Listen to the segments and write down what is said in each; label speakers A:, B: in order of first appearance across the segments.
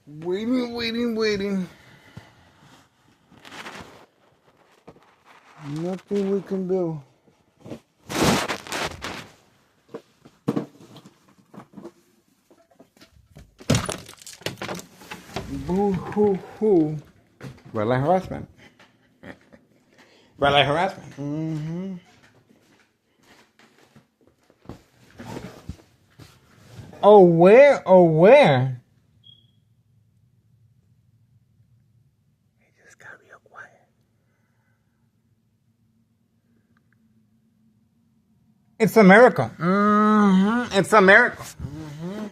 A: Waiting. Nothing we can do. Boo hoo hoo. Red light harassment. Red light harassment. Mm-hmm. Oh, where? Oh, where? You just gotta be quiet. It's a miracle. Mm-hmm. It's a miracle. Mm-hmm.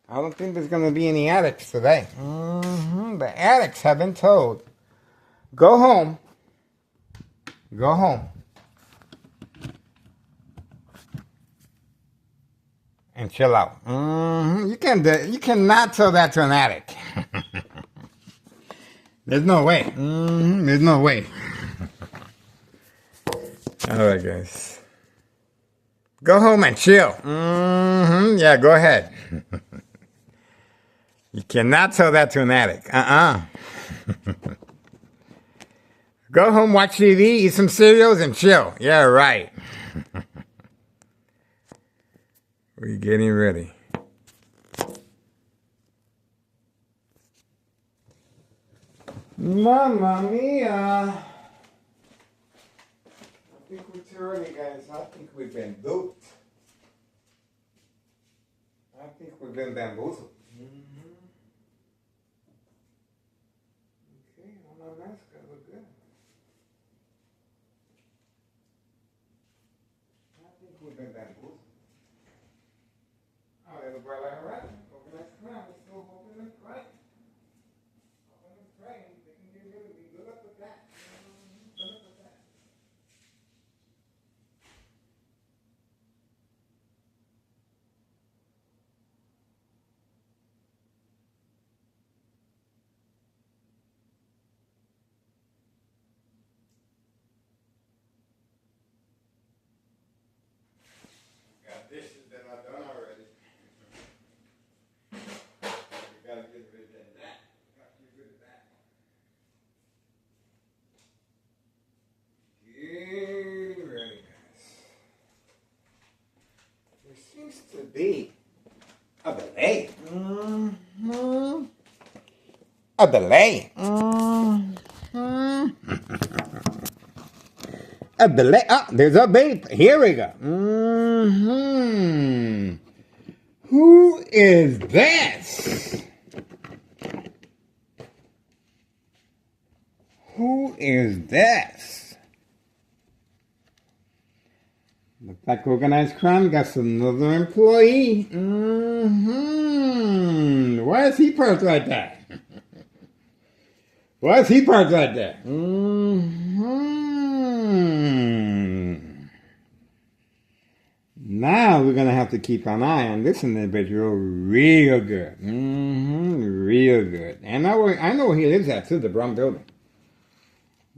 A: I don't think there's gonna be any addicts today. Mm-hmm. The addicts have been told, go home. Go home. And chill out. Mm-hmm. You cannot tell that to an addict. There's no way. Mm-hmm. There's no way. All right, guys. Go home and chill. Mm-hmm. Yeah, go ahead. You cannot tell that to an addict. Go home, watch TV, eat some cereals, and chill. Yeah, right. We're getting ready. Mamma mia. I think we're too early, guys. I think we've been duped. I think we've been bamboozled. Okay, on my mask, I look good. I think we've been bamboozled. Oh, there's a bright light horizon. Organized crime is still hoping and praying. Hoping and praying. They can get rid of me. Good luck with that. Good luck with that. Got dishes that I've done already. We gotta get rid of that. Gotta get rid of that. Get ready, guys. There seems to be a delay. A delay. A delay. Ah, there's a babe. Here we go. Who is this? Who is this? Looks like organized crime got another employee. Why is he parked like that? Why is he parked like that? Now we're gonna have to keep an eye on this individual real good. Real good. And I know where he lives at too, the brown building.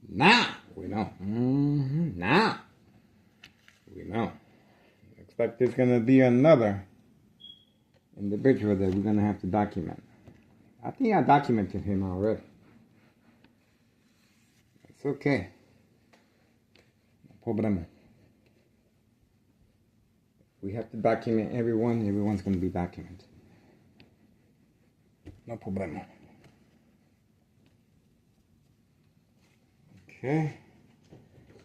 A: Now we know. Now we know. Looks like there's gonna be another individual that we're gonna have to document. I think I documented him already. It's okay. No problema. We have to document everyone. Everyone's going to be documented. No problema. Okay.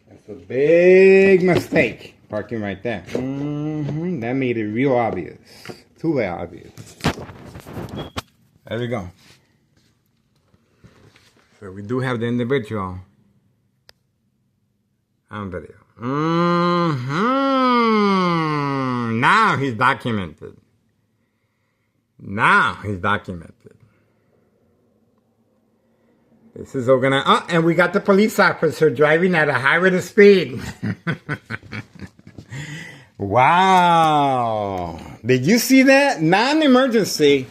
A: That's a big mistake. Parking right there. That made it real obvious. Too obvious. There we go. So we do have the individual on video. Now he's documented. Now he's documented. This is organized. Oh, and we got the police officer driving at a high rate of speed. Wow. Did you see that? Non-emergency,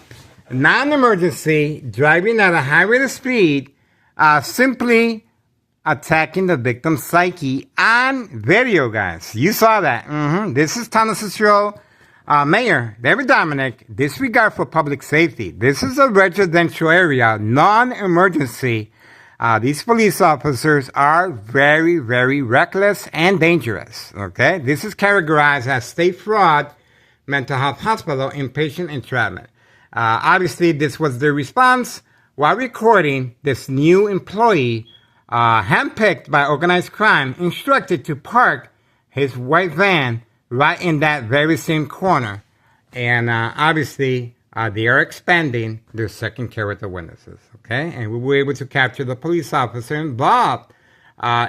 A: driving at a high rate of speed, simply attacking the victim's psyche on video, guys. You saw that. This is Thomas' show. Mayor David Dominic, disregard for public safety. This is a residential area, non-emergency. These police officers are very, very reckless and dangerous. Okay, this is categorized as state fraud, mental health hospital, inpatient entrapment. Obviously, this was the response while recording this new employee, handpicked by organized crime, instructed to park his white van right in that very same corner. And obviously, they are expanding their second character witnesses. Okay? And we were able to capture the police officer involved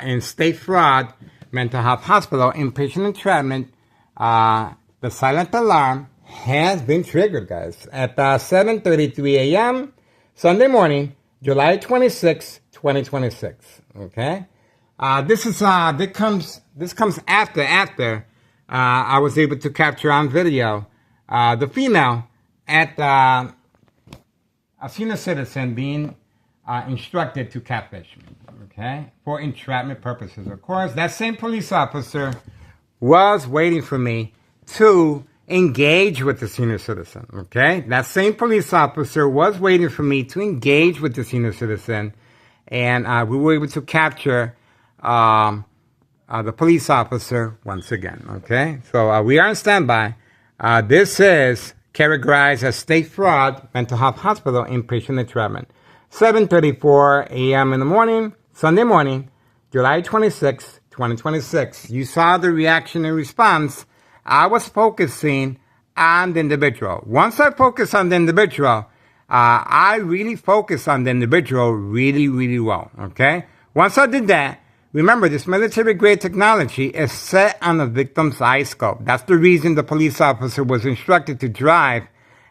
A: in state fraud, mental health hospital, inpatient entrapment. The silent alarm has been triggered, guys, at 7:33 a.m. Sunday morning, July 26, 2026. Okay? This comes after I was able to capture on video the female at a senior citizen being instructed to catfish me, okay, for entrapment purposes. Of course, that same police officer was waiting for me to engage with the senior citizen, okay? That same police officer was waiting for me to engage with the senior citizen, and we were able to capture the police officer once again, okay? So we are on standby. This is categorized as state fraud, mental health hospital, inpatient entrapment. 7:34 a.m. in the morning, Sunday morning, July 26, 2026. You saw the reaction and response. I was focusing on the individual. Once I focus on the individual, I really focus on the individual really, really well, okay? Once I did that, remember, this military-grade technology is set on the victim's eye scope. That's the reason the police officer was instructed to drive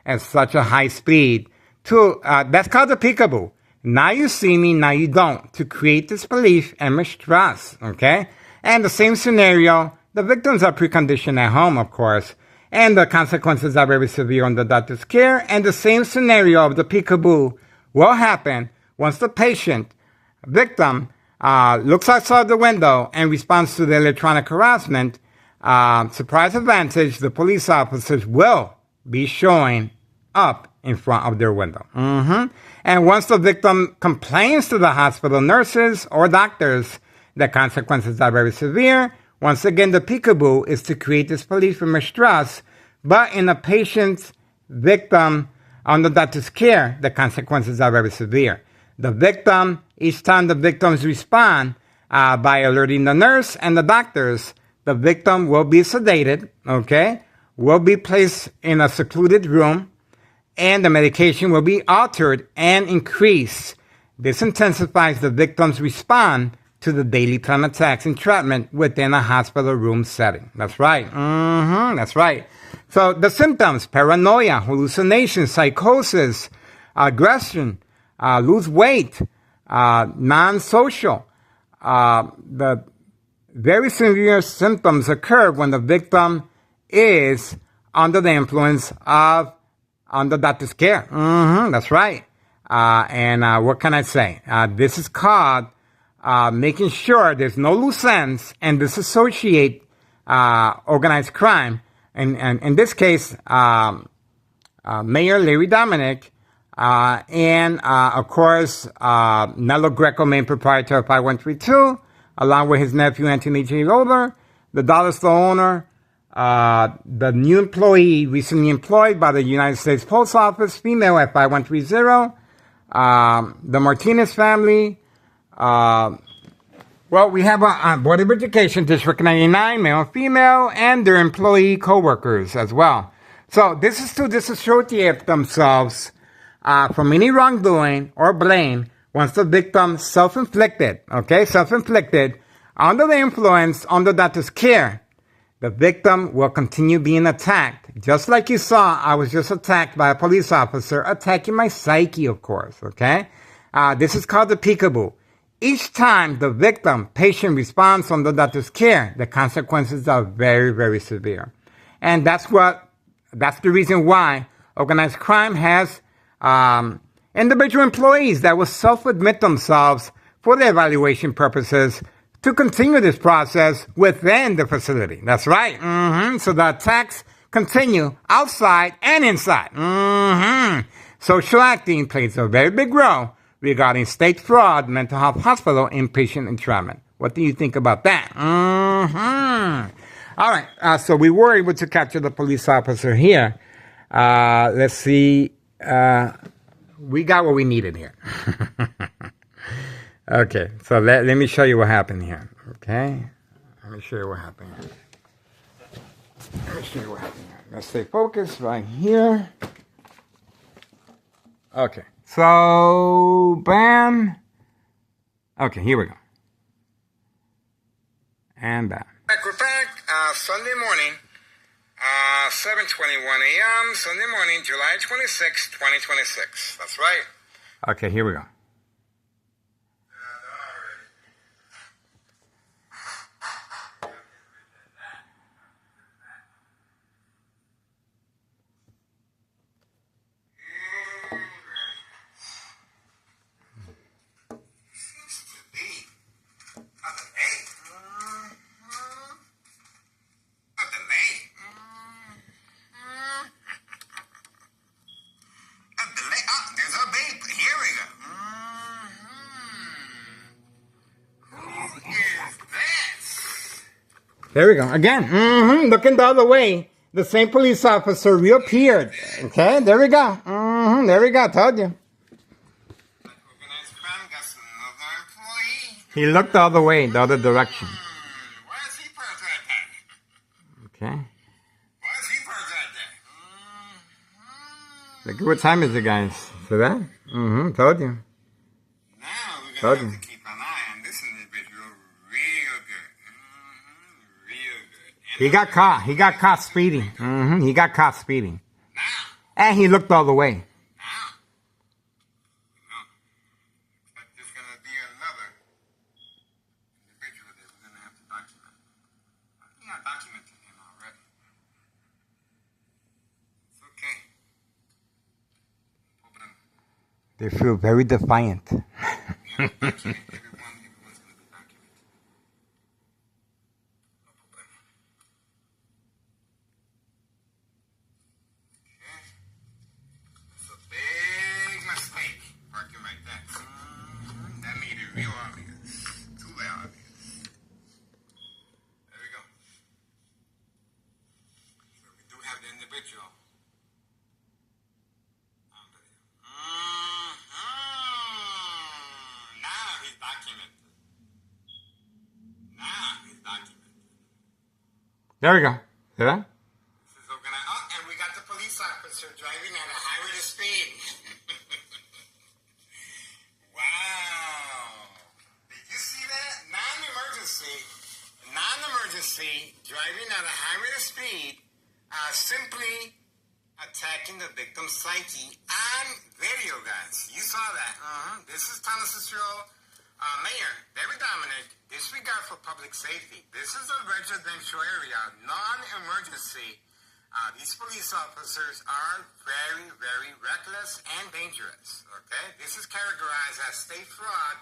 A: at such a high speed. That's called the peekaboo. Now you see me, now you don't, to create disbelief and mistrust, okay? And the same scenario, the victims are preconditioned at home, of course, and the consequences are very severe under doctor's care, and the same scenario of the peekaboo will happen once the patient, victim, looks outside the window and responds to the electronic harassment. Surprise advantage, the police officers will be showing up in front of their window. And once the victim complains to the hospital nurses or doctors, the consequences are very severe. Once again, the peekaboo is to create disbelief and mistrust, but in a patient's victim under doctor's care, the consequences are very severe. The victim, each time the victims respond by alerting the nurse and the doctors, the victim will be sedated, okay, will be placed in a secluded room, and the medication will be altered and increased. This intensifies the victim's response to the daily plan attacks entrapment within a hospital room setting. That's right. That's right. So the symptoms: paranoia, hallucinations, psychosis, aggression, lose weight, non-social. The very severe symptoms occur when the victim is under the influence of under doctor's care. That's right. And what can I say? This is called making sure there's no loose ends and disassociate organized crime. And in this case, Mayor Larry Dominic, and of course, Nello Greco, main proprietor of 5132, along with his nephew Anthony J. Lover, the dollar store owner, the new employee recently employed by the United States Post Office, female at 5130, the Martinez family. Well, we have a Board of Education, District 99, male and female, and their employee co-workers as well. So this is to disassociate themselves from any wrongdoing or blame once the victim self-inflicted, under the influence, under doctor's care. The victim will continue being attacked. Just like you saw, I was just attacked by a police officer, attacking my psyche, of course, okay? This is called the peekaboo. Each time the victim, patient responds under doctor's care, the consequences are very, very severe. And that's the reason why organized crime has individual employees that will self-admit themselves for the evaluation purposes to continue this process within the facility. That's right. So the attacks continue outside and inside. Social acting plays a very big role regarding state fraud, mental health hospital, inpatient entrapment. What do you think about that? All right, so we were able to capture the police officer here. Let's see. We got what we needed here. Okay, so let me show you what happened here. Okay, let me show you what happened here. Let's stay focused right here. Okay, so bam. Okay, here we go. And bam. We're back. Sunday morning, 7:21 a.m. Sunday morning, July 26, 2026. That's right. Okay, here we go. There we go. Again, looking the other way. The same police officer reappeared. Okay, there we go. There we go. Told you. He looked the other way, the other direction. Okay. Look at what time is it, guys? See that? Told you. Told you. He got caught. He got caught speeding. He got caught speeding. And he looked all the way.
B: There's going to be another individual that we're going to have to document. I think I documented him already. It's okay.
A: They feel very defiant.
B: Real obvious. Too obvious. There we go. So we do have the individual on video. Now he's documented.
A: There we go. See that?
B: This is organized. Oh, and we got the police officer driving at a high rate of speed. Non-emergency, driving at a high rate of speed, simply attacking the victim's psyche on video, guys. You saw that. This is Tennessee Mayor David Dominic. Disregard for public safety. This is a residential area, non-emergency. These police officers are very, very reckless and dangerous. Okay, this is categorized as state fraud,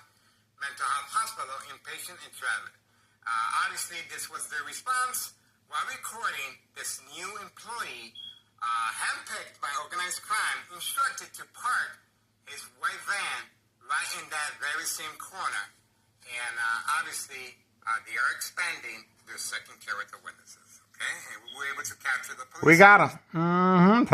B: mental health hospital, inpatient entrapment. Obviously, this was the response while recording this new employee, handpicked by organized crime, instructed to park his white van right in that very same corner. And obviously, they are expanding their second character witnesses. Okay? And we were able to capture the police.
A: We got him.